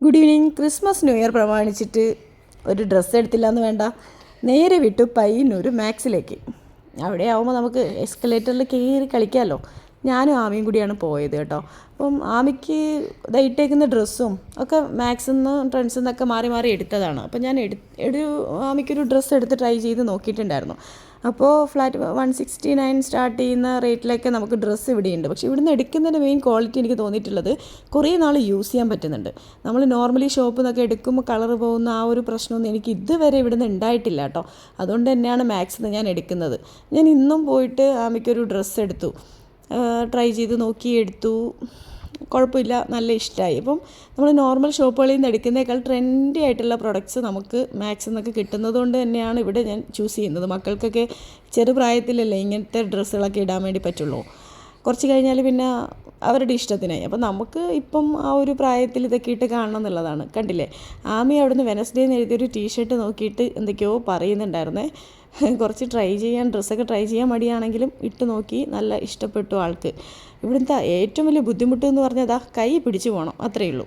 Good evening. Christmas new year പ്രമാണിച്ചിട്ട് ഒരു dress എടുത്തില്ല എന്ന് വേണ്ട, നേരെ വിട്ടു പയ്യന്നൂർ മാക്സിലേക്ക്. അവിടെ ആവുമ്പോൾ നമുക്ക് എസ്കലേറ്ററിൽ കയറി കളിക്കാമല്ലോ. ഞാനും ആമിയും കൂടിയാണ് പോയത് കേട്ടോ. അപ്പം ആമിക്ക് ഇട്ടേക്കുന്ന ഡ്രസ്സും ഒക്കെ മാക്സിൽ നിന്ന് ട്രെൻഡ്സിൽ നിന്നൊക്കെ മാറി മാറി എടുത്തതാണ്. അപ്പം ഞാൻ ആമിക്കൊരു ഡ്രസ്സ് എടുത്ത് ട്രൈ ചെയ്ത് നോക്കിയിട്ടുണ്ടായിരുന്നു. അപ്പോൾ ഫ്ലാറ്റ് 169 സ്റ്റാർട്ട് ചെയ്യുന്ന റേറ്റിലൊക്കെ നമുക്ക് ഡ്രസ്സ് ഇവിടെയുണ്ട്. പക്ഷേ ഇവിടുന്ന് എടുക്കുന്നതിൻ്റെ മെയിൻ ക്വാളിറ്റി എനിക്ക് തോന്നിയിട്ടുള്ളത് കുറേ നാൾ യൂസ് ചെയ്യാൻ പറ്റുന്നുണ്ട്. നമ്മൾ നോർമലി ഷോപ്പിൽ നിന്നൊക്കെ എടുക്കുമ്പോൾ കളർ പോകുന്ന ആ ഒരു പ്രശ്നമൊന്നും എനിക്ക് ഇതുവരെ ഇവിടുന്ന് ഉണ്ടായിട്ടില്ല കേട്ടോ. അതുകൊണ്ട് തന്നെയാണ് മാക്സിൽ നിന്ന് ഞാൻ എടുക്കുന്നത്. ഞാൻ ഇന്നും പോയിട്ട് ആമിക്കൊരു ഡ്രസ്സ് എടുത്തു, ട്രൈ ചെയ്ത് നോക്കി എടുത്തു. കുഴപ്പമില്ല, നല്ല ഇഷ്ടമായി. അപ്പം നമ്മൾ നോർമൽ ഷോപ്പുകളിൽ നിന്ന് എടുക്കുന്നതിനേക്കാൾ ട്രെൻഡി ആയിട്ടുള്ള പ്രൊഡക്ട്സ് നമുക്ക് മാക്സിൽ നിന്നൊക്കെ കിട്ടുന്നത് കൊണ്ട് തന്നെയാണ് ഇവിടെ ഞാൻ ചൂസ് ചെയ്യുന്നത്. മക്കൾക്കൊക്കെ ചെറുപ്രായത്തിലല്ലേ ഇങ്ങനത്തെ ഡ്രസ്സുകളൊക്കെ ഇടാൻ വേണ്ടി പറ്റുള്ളൂ. കുറച്ച് കഴിഞ്ഞാൽ പിന്നെ അവരുടെ ഇഷ്ടത്തിനായി. അപ്പം നമുക്ക് ഇപ്പം ആ ഒരു പ്രായത്തിൽ ഇതൊക്കെ ഇട്ട് കാണണം എന്നുള്ളതാണ്. കണ്ടില്ലേ, ആമി അവിടുന്ന് വെനസ്ഡേ എന്ന് എഴുതിയൊരു ടീഷർട്ട് നോക്കിയിട്ട് എന്തൊക്കെയോ പറയുന്നുണ്ടായിരുന്നേ. കുറച്ച് ഡ്രസ്സൊക്കെ ട്രൈ ചെയ്യാൻ മടിയാണെങ്കിലും ഇട്ട് നോക്കി, നല്ല ഇഷ്ടപ്പെട്ടു ആൾക്ക്. ഇവിടുത്തെ ഏറ്റവും വലിയ ബുദ്ധിമുട്ട് എന്ന് പറഞ്ഞാൽ കൈ പിടിച്ചു പോകണം, അത്രയേ ഉള്ളൂ.